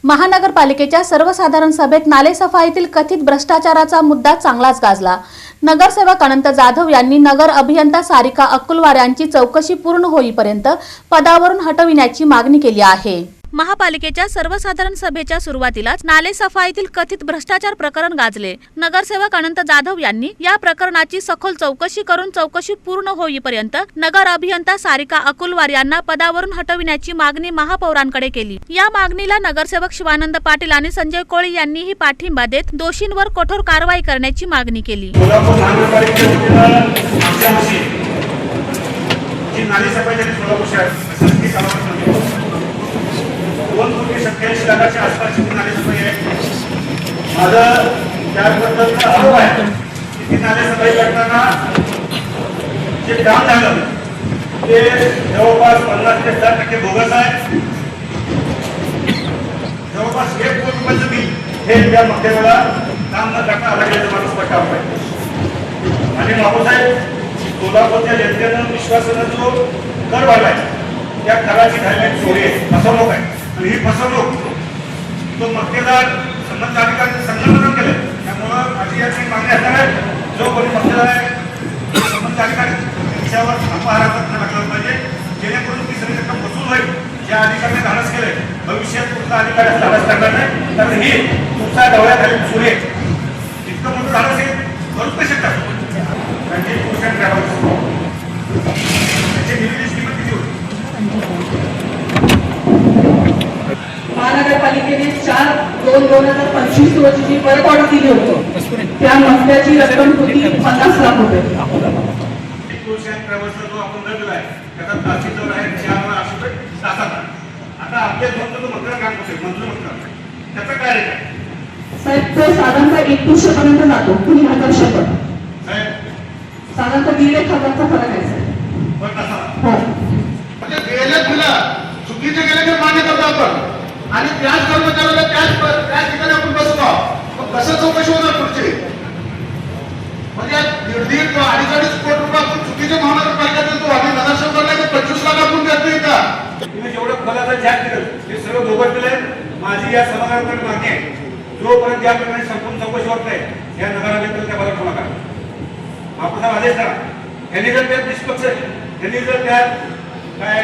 महानगरपालिकेच्या सर्वसाधारण सभेत नालेसफाईतील कथित भ्रष्टाचाराचा मुद्दा चांगलाच गाजला। नगरसेवक अनंत जाधव यांनी नगर अभियंता सारिका अकुलवार यांची चौकशी पूर्ण होईपर्यंत पदावरून हटविण्याची मागणी केली आहे। महापालिकेच्या सर्वसाधारण सभेच्या सुरुवातीलाच नालेसफाईतील कथित भ्रष्टाचार प्रकरण गाजले। नगरसेवक अनंत जाधव यांनी या प्रकरणाची सखोल चौकशी करून चौकशी पूर्ण होईपर्यंत नगर अभियंता सारिका अकुलवार यांना पदावरून हटविण्याची मागणी महापौरांकडे केली। या मागणीला नगरसेवक शिवानंद पाटील आणि संजय कोळी यांनीही पाठिंबा देत दोषींवर कठोर कारवाई करण्याची मागणी केली। लाखाच्या आसपासची नालेसफाई आहे। माझं त्याबद्दलचा अनुभव आहे की नालेसफाई करताना जे काम झालं ते जवळपास 50 ते 60% बोगस आहे। जवळपास 1 कोटी रुपयाचं बिल हे त्या मध्येला काम न करता आला गेल्याचं मला स्पष्ट आहे। आणि बापूसाहेब सोलापूरच्या जनतेनं विश्वासानं जो कर वाढलाय त्या कराची धार्मिक चोरी आहे, फसवणूक आहे। ही फसवणूक तो मक्तेदार संबंध अधिकारी संघटन केले। त्यामुळे माझी याची मागणी असणार आहे, जो कोणी मक्तेदार आहे संबंध अधिकारी त्याच्यावर अपहारात्मक लागला पाहिजे, जेणेकरून ती सगळी रक्कम वसूल होईल। ज्या अधिकाऱ्याने धाडस केले भविष्यात कुठला अधिकारी धाडस करणार नाही, कारण ही तुमच्या डोळ्याखाली चोरी आहे। इतकं मोठं धाडस हे करूच नाही शकतात। म्हणजे पुरुषांनी त्याची निर्देश किंमत किती होती? महानगरपालिकेने 4/2/2025 रोजी जी परत ऑर्डर दिली होती त्या मसल्याची रक्कम होती 50 लाख रुपये। जो आपण दिलाय त्याचा तासील दर आहे 4 रुपये तासाला। आता आपले दोन तो मकर काम होते मंजूर मकर त्याचा काय रेट आहे साहेब? तो साधारणतः 100 पर्यंत जातो, कुणी 1000 शब्द साहेब, साधारणतः 1,500 चा फरक आहे साहेब। पण तासाला हो, म्हणजे गेले तुला चुकीचे गेले तर मान्य करतो आपण, आणि त्याच कर्मचाऱ्याला त्याच ठिकाणी आपण बसतो। मग कसं चौकशी होणार पुढची? म्हणजे 1.5-2.5 कोटी रुपये आपण चुकीचे महानगरपालिका देतो आणि नगरसेवकाला 25 लाख आपण देतोय का? तुम्ही जेवढं फलाचं जाहीर केलं ते सर्व दोघं केलंय। माझी या समाजाकडे मागणी आहे, जोपर्यंत या प्रकारे संपूर्ण चौकशी होत नाही या नगराध्यक्षाला त्या पदावर ठेवू नका। बापूसाहेब आदेश करा, यांनी जर त्यात निष्पक्ष यांनी जर त्यात काय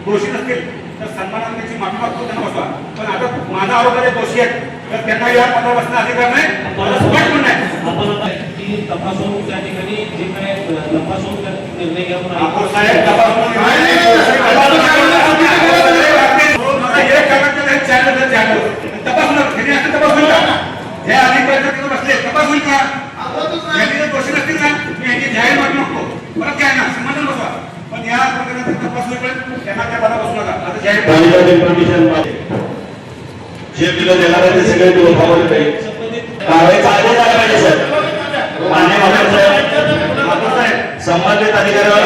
दोषी नसतील तर सन्मानाने त्याची माफी मागतो, त्यांना बसवा। पण आता माझा आरोप आहे दोषी आहेत तर त्यांना या पदावर बसण्याचा अधिकार नाही, मला स्पष्ट म्हणणं आहे। तपासून त्या ठिकाणी जे काय तपासून निर्णय घ्यावा दोषी नसतील ना यांची जाहीर माफी मागतो, परत काय ना समाधान बसवा। पण या प्रकरणात तपास होईपर्यंत त्यांना त्या पदावर बसू नका। आता जाहीर जे बिल देणार आहे ते सगळे बिल फॉरवर्ड करेल, कारवाईचा आदेश आला पाहिजे सर। संबंधित अधिकाऱ्यावर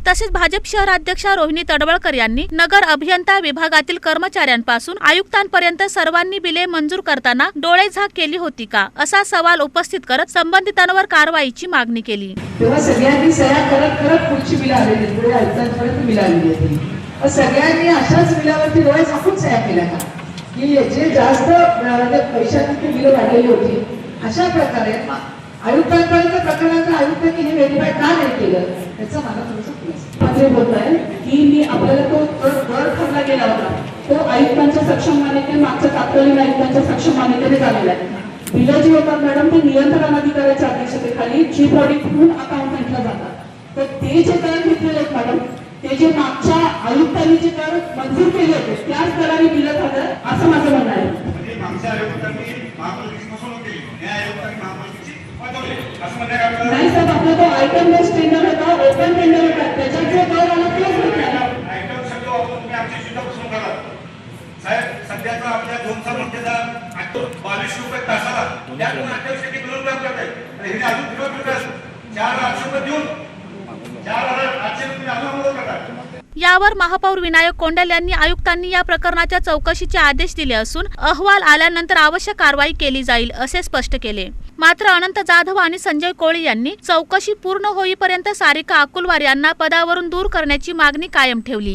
तसेच भाजप शहराध्यक्ष रोहिणी तडवळकर यांनी नगर अभियंता विभागातील कर्मचाऱ्यांपासून आयुक्तांपर्यंत सर्वांनी बिले मंजूर करताना डोळेझाक केली होती का असा सवाल उपस्थित करत संबंधितांवर कारवाईची मागणी केली। तेव्हा सगळ्यांनी सह्या करत पुढची बिलं आलेली पुढे आयुक्तांपर्यंत बिलं आलेली होती। सगळ्यांनी अशाच बिलावरती डोळे झाकून सह्या केल्या का की जे जास्त म्हणजे पैशांची बिलं वाढलेली होती अशा प्रकारे आयुक्तांपर्यंत प्रकरणाचं आयुक्तांनी हे व्हेरीफाय का नाही केलं याचा मला थोडंसं म्हणजे होत आहे की मी आपल्याला तो दर ठरला गेला होता तो आयुक्तांच्या सक्षम मान्यते मागच्या तत्कालीन आयुक्तांच्या सक्षम मान्यतेने झालेला आहे। बिलं जी होतात मॅडम ते नियंत्रण अधिकाऱ्याच्या अध्यक्षतेखाली चीफ ऑडिट म्हणून अकाउंटंटला जातात। तर ते जे दर घेतलेले आहेत मॅडम ते जे मागच्या आयुक्तांनी जे दर मंजूर केले होते त्याच दराने बिलं झालं असं माझं म्हणणं आहे। मागच्या आयुक्तांनी महापालिकेची फसवणूक केली, या आयुक्तांनी महापालिकेची वाचवली असं म्हणणे नाही साहेब, आपला तो आयटम बेस्ड टेंडर होता, ओपन टेंडर होता, त्याच्यात जो दर आला तोच घेतला। आयटम शब्द वापरून तुम्ही आमची सुद्धा फसवणूक करता साहेब। सध्याचा आपल्या 200 मध्येचा 22 रुपये तासाला त्यातून 28% बिल काम करताय आणि हे अजून किलोमीटर 4,800 रुपये देऊन 4,800 रुपये अजून मदत करतात। यावर महापौर विनायक कोंडल यांनी आयुक्तांनी या प्रकरणाच्या चौकशीचे आदेश दिले असून अहवाल आल्यानंतर आवश्यक कारवाई केली जाईल असे स्पष्ट केले। मात्र अनंत जाधव आणि संजय कोळी यांनी चौकशी पूर्ण होईपर्यंत सारिका अकुलवार यांना पदावरून दूर करण्याची मागणी कायम ठेवली।